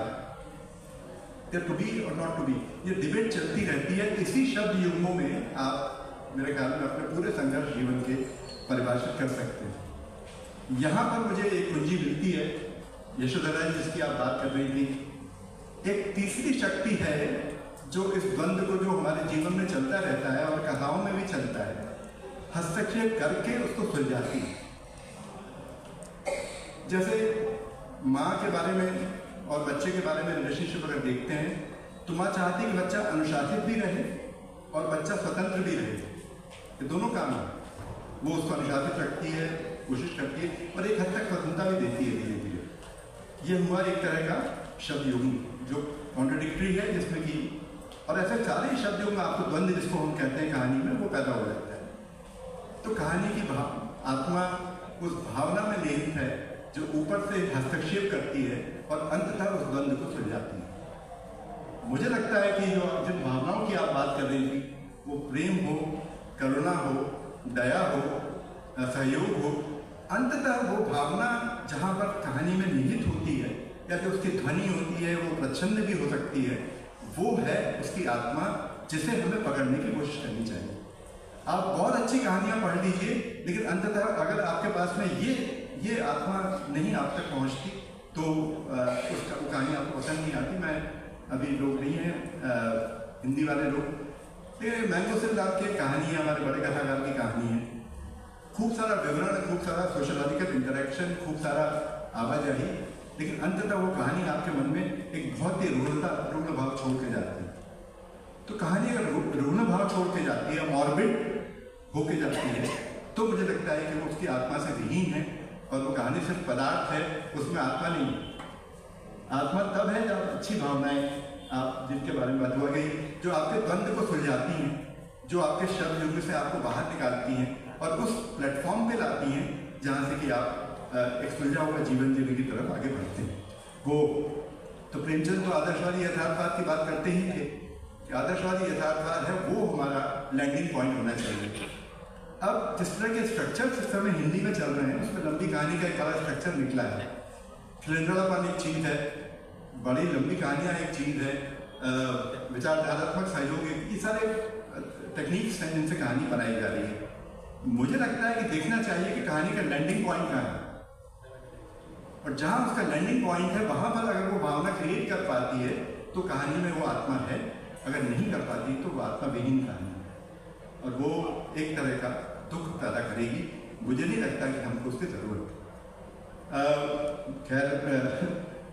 या टू बी और नॉट टू बी। ये डिबेट चलती रहती है। इसी शब्द युग्मों में आप मेरे ख्याल में अपने पूरे संघर्ष जीवन के परिभाषित कर सकते हैं। यहाँ पर मुझे एक कुंजी मिलती है, यशोधरा जी जिसकी आप बात कर रही थी। एक तीसरी शक्ति है जो इस द्वंद्व को, जो हमारे जीवन में चलता रहता है और कथाओं में भी चलता है, हस्तक्षेप करके उसको सुलझाती है। जैसे माँ के बारे में और बच्चे के बारे में रिलेशनशिप अगर देखते हैं तो माँ चाहती है कि बच्चा अनुशासित भी रहे और बच्चा स्वतंत्र भी रहे। ये दोनों काम है। वो उसको अनुशासित रखती है, कोशिश करती है, और एक हद तक स्वतंत्रता भी देती है धीरे धीरे। ये हुआ एक तरह का शब्द युग्म जो कॉन्ट्रडिक्टरी है, जिसमें कि और ऐसे सारे शब्द युग्म आपको द्वंद्व जिसको हम कहते हैं कहानी में, वो पैदा हो जाता है। तो कहानी की आत्मा उस भावना में निहित है जो ऊपर से हस्तक्षेप करती है और अंततः उस द्वंद्व को सुलझाती है। मुझे लगता है कि जो जिन भावनाओं की आप बात कर रही थी, वो प्रेम हो, करुणा हो, दया हो, सहयोग हो, अंततः वो भावना जहाँ पर कहानी में निहित होती है या जो उसकी ध्वनि होती है, वो प्रच्छन्न भी हो सकती है, वो है उसकी आत्मा, जिसे हमें पकड़ने की कोशिश करनी चाहिए। आप बहुत अच्छी कहानियां पढ़ लीजिए, लेकिन अंततः अगर आपके पास में ये आत्मा नहीं आप तक पहुंचती तो उसका वो कहानी आपको पसंद नहीं आती। मैं अभी लोग नहीं हैं हिंदी वाले लोग, लेकिन मैंगो सिंह साहब की कहानी है, हमारे बड़े कथाकार की कहानी है। खूब सारा विवरण, खूब सारा सोशलॉजिकल इंटरेक्शन, खूब सारा आवाजाही, लेकिन अंततः वो कहानी आपके मन में एक बहुत ही रुग्ण भाव छोड़ के जाती है। तो कहानी अगर रुग्ण भाव छोड़ के जाती है, मॉर्बिड होके जाती है, तो मुझे लगता है कि वो उसकी आत्मा से विहीन है और वो कहानी सिर्फ पदार्थ है, उसमें आत्मा नहीं है। आत्मा तब है जब अच्छी भावनाएं, आप जिनके बारे में बात हुआ गई, जो आपके द्वंद्व को सुलझाती हैं, जो आपके शब्द युग से आपको बाहर निकालती हैं और उस प्लेटफॉर्म पे लाती हैं जहाँ से कि आप एक सुलझा हुआ जीवन जीने की तरफ आगे बढ़ते हैं। वो तो प्रेमचंद तो आदर्शवादी यथार्थवाद की बात करते ही थे कि आदर्शवादी यथार्थवाद है वो हमारा लैंडिंग पॉइंट होना चाहिए। अब जिस तरह के स्ट्रक्चर इस समय हिंदी में चल रहे हैं, उसमें लंबी कहानी का एक बड़ा स्ट्रक्चर निकला है। खिलंद्रापन एक चीज़ है, बड़ी लंबी कहानियाँ एक चीज़ है, विचारधारात्मक सहयोग, ये सारे टेक्निक्स हैं जिनसे कहानी बनाई जा रही है। मुझे लगता है कि देखना चाहिए कि कहानी का लैंडिंग पॉइंट कहाँ है, और जहाँ उसका लैंडिंग पॉइंट है वहाँ पर अगर वो भावना क्रिएट कर पाती है तो कहानी में वो आत्मा है, अगर नहीं कर पाती तो वो आत्मा विहीन कहानी है और वो एक तरह का दुख पैदा करेगी। मुझे नहीं लगता कि हमको उसकी ज़रूरत है। खैर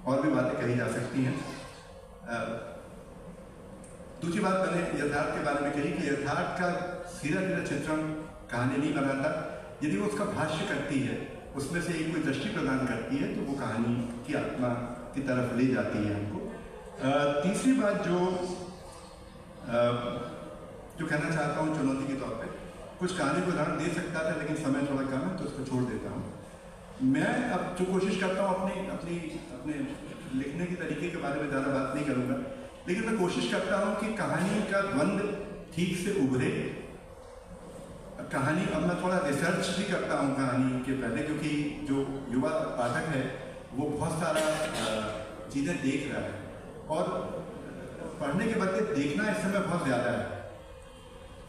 और भी बातें कही जा सकती हैं। दूसरी बात मैंने यथार्थ के बारे में कही कि यथार्थ का सीधा सीधा चित्रण कहानी नहीं बनाता। यदि वो उसका भाष्य करती है, उसमें से एक कोई दृष्टि प्रदान करती है, तो वो कहानी की आत्मा की तरफ ले जाती है हमको। तीसरी बात जो कहना चाहता हूँ चुनौती के तौर पे, कुछ कहानी को उदाहरण दे सकता था लेकिन समय थोड़ा कम है तो उसको छोड़ देता हूँ। मैं अब जो कोशिश करता हूँ अपने लिखने के तरीके के बारे में ज़्यादा बात नहीं करूँगा, लेकिन मैं कोशिश करता हूँ कि कहानी का द्वंद ठीक से उभरे। कहानी, अब मैं थोड़ा रिसर्च भी करता हूँ कहानी के पहले, क्योंकि जो युवा पाठक है वो बहुत सारा चीज़ें देख रहा है और पढ़ने के बदले देखना इस समय बहुत ज़्यादा है।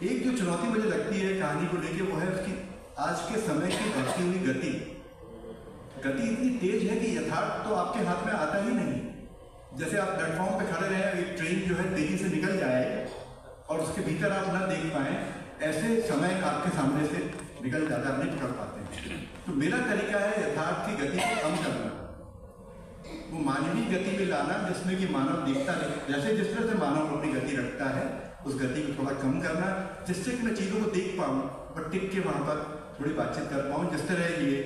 एक जो चुनौती मुझे लगती है कहानी को लेके वो है उसकी आज के समय की बढ़ती हुई गति इतनी तेज है कि यथार्थ तो आपके हाथ में आता ही नहीं। जैसे आप प्लेटफॉर्म पे खड़े रहे, एक ट्रेन जो है तेजी से निकल जाए और उसके भीतर आप ना देख पाए, ऐसे समय आपके सामने से निकल जाता, नहीं पकड़ पाते। तो मेरा तरीका है यथार्थ की गति को कम करना, वो मानवीय गति में लाना जिसमें कि मानव दिखता है। जैसे जिस तरह से मानव अपनी गति रखता है उस गति को थोड़ा कम करना, जिससे कि मैं चीज़ों को देख पाऊँ और टिक के वहाँ पर थोड़ी बातचीत कर पाऊँ जिस तरह ये।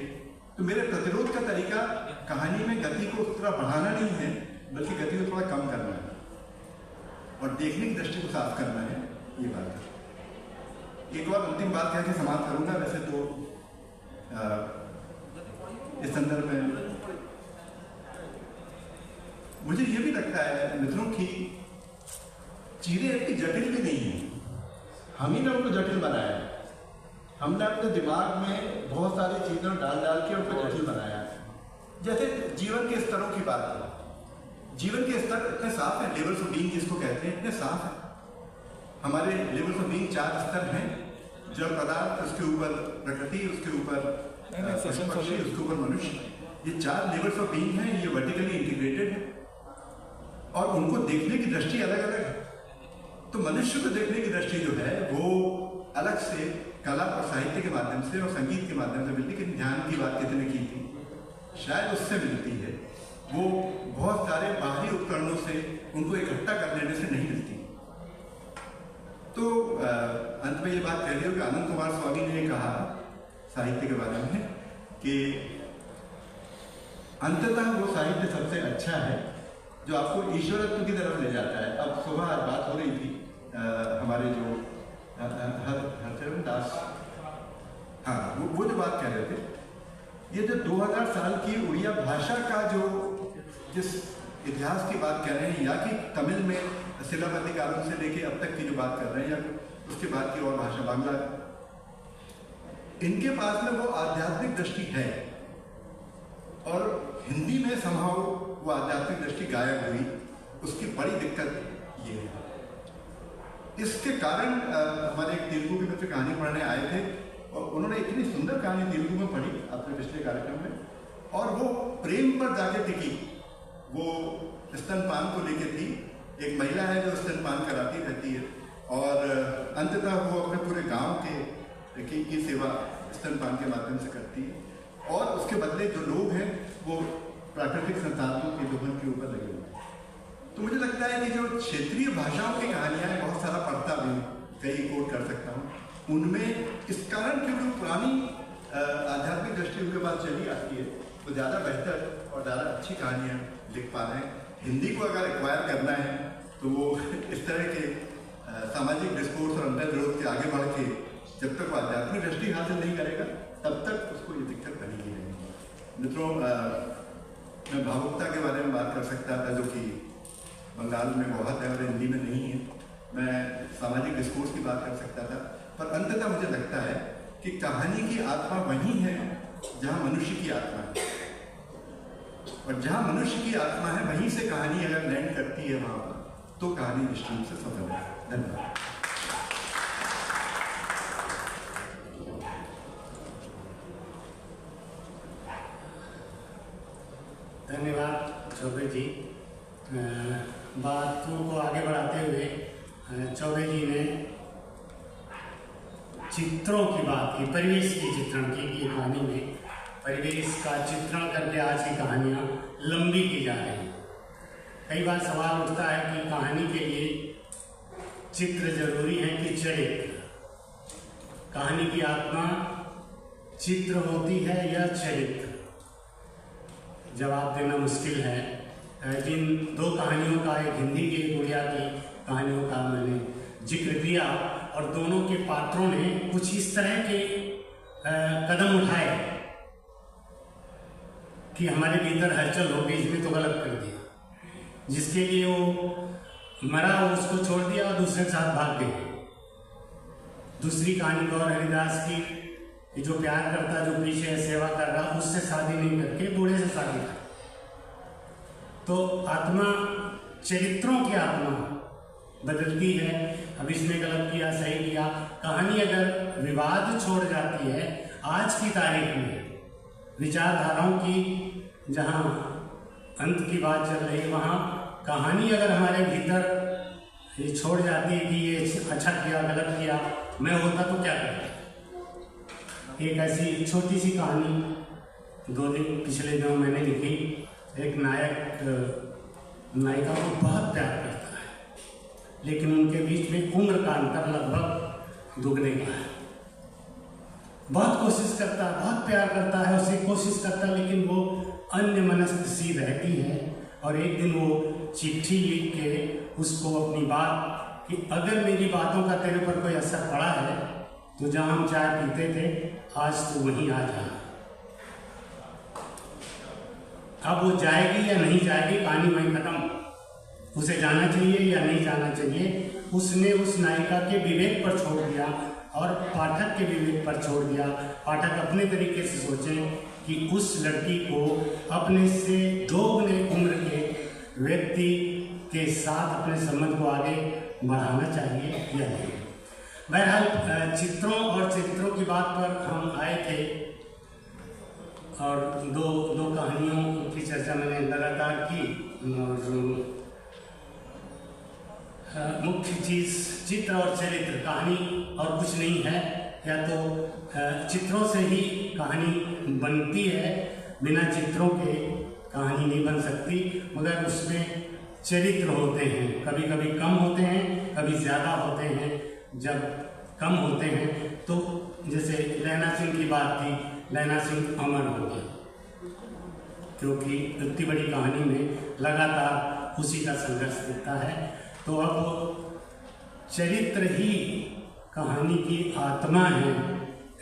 तो मेरे प्रतिरोध का तरीका कहानी में गति को उस तरह बढ़ाना नहीं है, बल्कि गति को थोड़ा कम करना है और देखने की दृष्टि को साफ करना है, ये बात है। एक और अंतिम बात है कि समाप्त करूंगा। वैसे तो इस संदर्भ में मुझे ये भी लगता है मित्रों की चीजें इतनी जटिल भी नहीं है, हम ही ने उनको जटिल बनाया है। हमने अपने दिमाग में बहुत सारी चीजें डाल के उनको जटिल बनाया है। जैसे जीवन के स्तरों की बात है, जीवन के स्तर इतने साफ हैं, लेवल्स ऑफ बीइंग जिसको कहते हैं, इतने साफ हैं। हमारे लेवल्स ऑफ बीइंग 4 स्तर हैं, जल पदार्थ, उसके ऊपर प्रकृति, उसके ऊपर पक्षी, उसके ऊपर मनुष्य। ये 4 लेवल्स ऑफ बीइंग हैं, ये वर्टिकली इंटीग्रेटेड है और उनको देखने की दृष्टि अलग अलग है। तो मनुष्य को देखने की दृष्टि जो है वो अलग से कला और साहित्य के माध्यम से और संगीत के माध्यम से मिलती है। कि ध्यान की बात कितने की थी, शायद उससे मिलती है। वो बहुत सारे बाहरी उपकरणों से उनको इकट्ठा कर लेने से नहीं मिलती। तो अंत में ये बात कह रही हूँ कि आनंद कुमार स्वामी ने कहा साहित्य के बारे में कि अंततः वो साहित्य सबसे अच्छा है जो आपको ईश्वरत्व की तरफ ले जाता है। अब सुबह बात हो रही थी हमारे जो हरचरण दास, हाँ, वो जो बात कह रहे थे, ये जो 2000 साल की उड़िया भाषा का जो जिस इतिहास की बात कर रहे हैं, या कि तमिल में शिलापति कालों से लेके अब तक की जो बात कर रहे हैं, या उसके बाद की और भाषा बांग्ला, इनके पास में वो आध्यात्मिक दृष्टि है और हिंदी में संभव वो आध्यात्मिक दृष्टि गायब हुई। उसकी बड़ी दिक्कत ये है। इसके कारण हमारे एक तेलुगु के मित्र कहानी पढ़ने आए थे और उन्होंने इतनी सुंदर कहानी तेलुगु में पढ़ी अपने पिछले कार्यक्रम में, और वो प्रेम पर जाके टिकी। वो स्तनपान को लेके थी, एक महिला है जो स्तनपान कराती रहती है और अंततः वो अपने पूरे गांव की सेवा स्तनपान के माध्यम से करती है और उसके बदले जो लोग हैं वो प्राकृतिक संसाधनों के दोहन के ऊपर लगे हुए हैं। तो मुझे लगता है कि जो क्षेत्रीय भाषाओं की कहानियां हैं, बहुत सारा पढ़ता भी कई कोट कर सकता हूँ, उनमें इस कारण क्योंकि पुरानी आध्यात्मिक दृष्टि उनके पास चली आती है, तो ज़्यादा बेहतर और ज़्यादा अच्छी कहानियाँ लिख पा रहे हैं। हिंदी को अगर एक्वायर करना है तो वो इस तरह के सामाजिक डिस्कोर्स और अंतर विरोध के आगे बढ़ के जब तक वो आध्यात्मिक दृष्टि हासिल नहीं करेगा तब तक उसको ये दिक्कत बनी ही रहेगी। मित्रों, मैं भावुकता के बारे में बात कर सकता था जो कि बंगाल में बहुत है और हिंदी में नहीं है। मैं सामाजिक डिस्कोर्स की बात कर सकता था, पर अंततः मुझे लगता है कि कहानी की आत्मा वही है जहाँ मनुष्य की आत्मा है, और जहाँ मनुष्य की आत्मा है वहीं से कहानी अगर लैंड करती है वहाँ पर, तो कहानी निश्चित रूप से सफल है। धन्यवाद। धन्यवाद चौबे जी। बातों को आगे बढ़ाते हुए चौबे जी ने चित्रों की बात की, परिवेश की चित्रण की। कहानी में परिवेश का चित्रण करके आज की कहानियाँ लंबी की जा रही हैं। कई बार सवाल उठता है कि कहानी के लिए चित्र जरूरी है कि चरित्र? कहानी की आत्मा चित्र होती है या चरित्र? जवाब देना मुश्किल है। जिन दो कहानियों का, एक हिंदी की एक उड़िया की कहानियों का मैंने जिक्र दिया, और दोनों के पात्रों ने कुछ इस तरह के कदम उठाए कि हमारे भीतर हलचल हो गई, इसने तो गलत कर दिया, जिसके लिए वो मरा, उसको छोड़ दिया और दूसरे के साथ भाग गए। दूसरी कहानी गौर हरिदास की कि जो प्यार करता, जो पीछे सेवा कर रहा, उससे शादी नहीं करके बूढ़े से शादी कर। तो आत्मा, चरित्रों की आत्मा बदलती है। अब इसने गलत किया, सही किया। कहानी अगर विवाद छोड़ जाती है आज की तारीख में, विचारधाराओं की जहाँ अंत की बात चल रही है, वहाँ कहानी अगर हमारे भीतर ये छोड़ जाती है कि ये अच्छा किया, गलत किया, मैं होता तो क्या करता। एक ऐसी छोटी सी कहानी 2 दिन पिछले दिनों मैंने लिखी। एक नायक नायिका को बहुत प्यार करता है, लेकिन उनके बीच में उम्र का अंतर लगभग दुगने का है। बहुत कोशिश करता है, बहुत प्यार करता है, उसे कोशिश करता है, लेकिन वो अन्य मनस्क सी रहती है। और एक दिन वो चिट्ठी लिख के उसको अपनी बात कि अगर मेरी बातों का तेरे पर कोई असर पड़ा है तो जहाँ हम चाय पीते थे आज तो वहीं आ जा। अब वो जाएगी या नहीं जाएगी, कहानी वहीं खत्म। उसे जाना चाहिए या नहीं जाना चाहिए, उसने उस नायिका के विवेक पर छोड़ दिया और पाठक के विवेक पर छोड़ दिया। पाठक अपने तरीके से सोचें कि उस लड़की को अपने से दोगुने उम्र के व्यक्ति के साथ अपने संबंध को आगे बढ़ाना चाहिए या नहीं। बहरहाल चित्रों और चरित्रों की बात पर हम आए थे और दो कहानियों की चर्चा मैंने लगातार की। और मुख्य चीज़ चित्र और चरित्र, कहानी और कुछ नहीं है। या तो चित्रों से ही कहानी बनती है, बिना चित्रों के कहानी नहीं बन सकती। मगर उसमें चरित्र होते हैं, कभी कभी कम होते हैं, कभी ज़्यादा होते हैं। जब कम होते हैं तो जैसे लैला सिंह की बात थी, लैला सिंह अमर हो गया क्योंकि इतनी बड़ी कहानी में लगातार उसी का संघर्ष दिखता है। तो अब चरित्र ही कहानी की आत्मा है,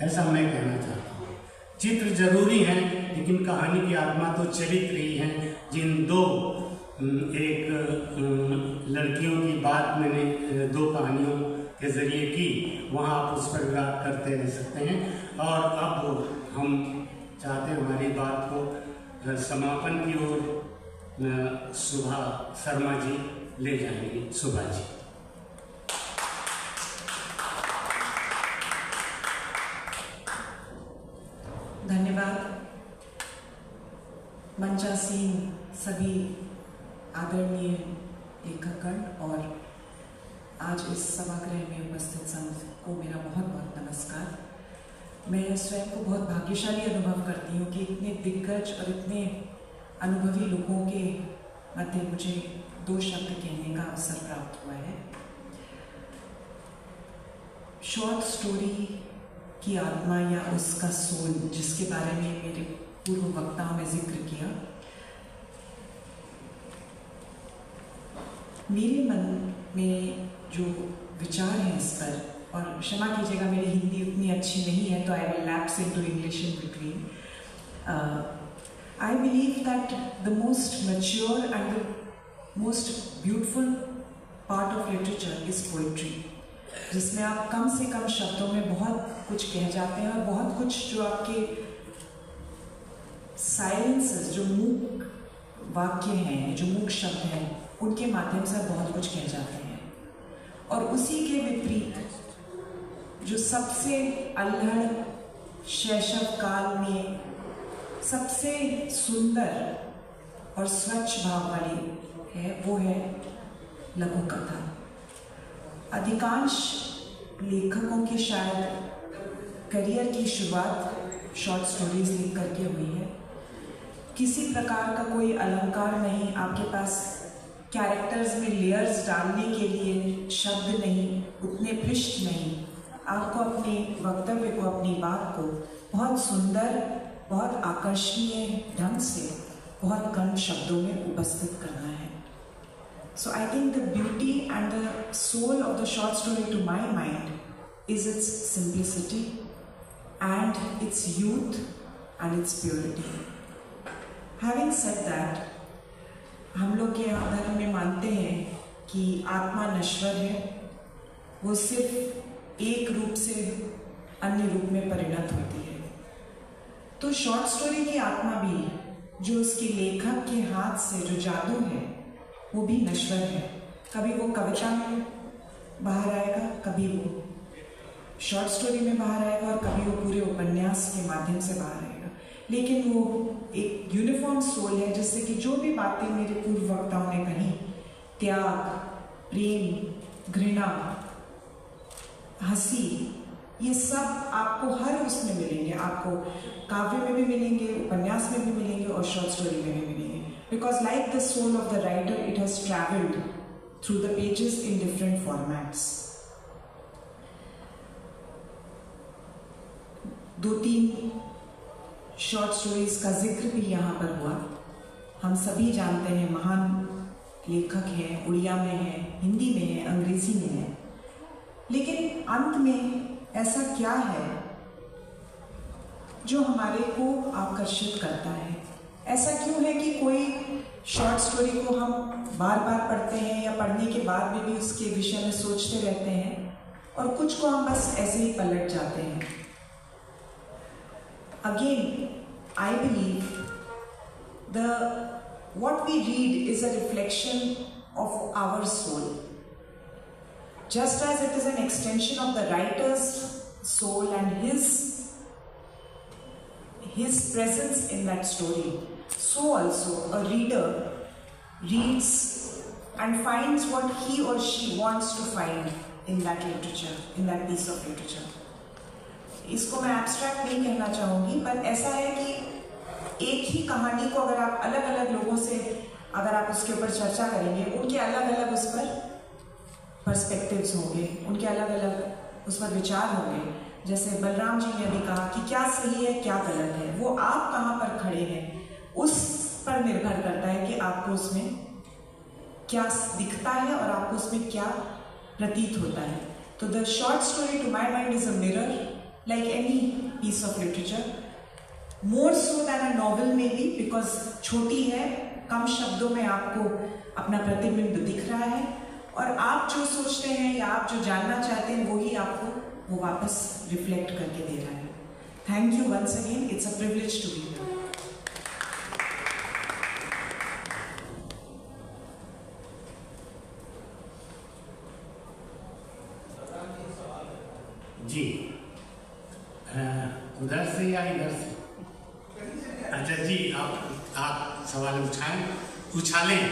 ऐसा मैं कहना चाहता हूँ। चित्र जरूरी है, लेकिन कहानी की आत्मा तो चरित्र ही है। जिन दो एक लड़कियों की बात मैंने 2 कहानियों के जरिए की, वहाँ आप उस पर विवाद करते रह सकते हैं। और अब हम चाहते हैं हमारी बात को समापन की ओर शुभा शर्मा जी ले जाएंगी। शुभा जी। धन्यवाद। मंचासीन सभी आदरणीय लेखकगण और आज इस सभागृह में उपस्थित सबको मेरा बहुत बहुत नमस्कार। मैं स्वयं को बहुत भाग्यशाली अनुभव करती हूँ कि इतने दिग्गज और इतने अनुभवी लोगों के मध्य मुझे 2 शब्द कहने का अवसर प्राप्त हुआ है। शॉर्ट स्टोरी की आत्मा या उसका सोल, जिसके बारे में मेरे पूर्व वक्ताओं ने जिक्र किया, मेरे मन में जो विचार है इस पर, और क्षमा कीजिएगा मेरी हिंदी उतनी अच्छी नहीं है तो I will lapse into English in between. I believe that the most mature and the most beautiful part of literature is poetry, जिसमें आप कम से कम शब्दों में बहुत कुछ कह जाते हैं और बहुत कुछ जो आपके साइलेंसेस, जो मूक वाक्य हैं, जो मूक शब्द हैं, उनके माध्यम से बहुत कुछ कह जाते हैं। और उसी के विपरीत जो सबसे अल्हड़ शैशव काल में सबसे सुंदर और स्वच्छ भाव वाली है, वो है लघु कथा। अधिकांश लेखकों की शायद करियर की शुरुआत शॉर्ट स्टोरीज लिख करके हुई है। किसी प्रकार का कोई अलंकार नहीं, आपके पास कैरेक्टर्स में लेयर्स डालने के लिए शब्द नहीं, उतने पृष्ठ नहीं। आपको अपने वक्तव्य को, अपनी बात को बहुत सुंदर, बहुत आकर्षणीय ढंग से बहुत कम शब्दों में उपस्थित करना है। So I think the beauty and the soul of the short story to my mind is its simplicity and its youth and its purity. Having said that, हम लोग के यहाँ धर्म में मानते हैं कि आत्मा नश्वर है, वो सिर्फ एक रूप से अन्य रूप में परिणत होती है। तो शॉर्ट स्टोरी की आत्मा भी, जो उसके लेखक के हाथ से जो जादू है, वो भी नश्वर है। कभी वो कविता में बाहर आएगा, कभी वो शॉर्ट स्टोरी में बाहर आएगा और कभी वो पूरे उपन्यास के माध्यम से बाहर आएगा। लेकिन वो एक यूनिफॉर्म सोल है, जिससे कि जो भी बातें मेरे पूर्व वक्ताओं ने कही, त्याग, प्रेम, घृणा, हंसी, ये सब आपको हर उसमें मिलेंगे। आपको काव्य में भी मिलेंगे, उपन्यास में भी मिलेंगे और शॉर्ट स्टोरी में भी मिलेंगे। Because like the soul of the writer, it has travelled through the pages in different formats. 2-3 short stories का जिक्र भी यहाँ पर हुआ। हम सभी जानते हैं महान लेखक हैं, उड़िया में है, हिंदी में है, अंग्रेजी में है। लेकिन अंत में ऐसा क्या है जो हमारे को आकर्षित करता है? ऐसा क्यों है कि कोई शॉर्ट स्टोरी को हम बार बार पढ़ते हैं या पढ़ने के बाद भी उसके विषय में सोचते रहते हैं, और कुछ को हम बस ऐसे ही पलट जाते हैं? Again, I believe what we read is a reflection of our soul. Just as it is an extension of the writer's soul and his presence in that story, so also a reader reads and finds what he or she wants to find in that literature, in that piece of literature. इसको मैं abstract नहीं कहना चाहूँगी, पर ऐसा है कि एक ही कहानी को अगर आप अलग अलग लोगों से अगर आप उसके ऊपर चर्चा करेंगे, उनके अलग अलग उस पर पर्सपेक्टिव्स होंगे, उनके अलग अलग उस पर विचार होंगे। जैसे बलराम जी ने भी कहा कि क्या सही है क्या गलत है, वो आप कहाँ पर खड़े हैं उस पर निर्भर करता है कि आपको उसमें क्या दिखता है और आपको उसमें क्या प्रतीत होता है। तो the short story to my mind is a mirror, like any piece of literature, more so than a novel maybe, because छोटी है, कम शब्दों में आपको अपना प्रतिबिंब दिख रहा है, और आप जो सोचते हैं या आप जो जानना चाहते हैं, वो ही आपको वो वापस रिफ्लेक्ट करके दे रहा है। Thank you once again, it's a privilege to be here. जी, उधर से या इधर से? अच्छा जी, आप सवाल उछालें।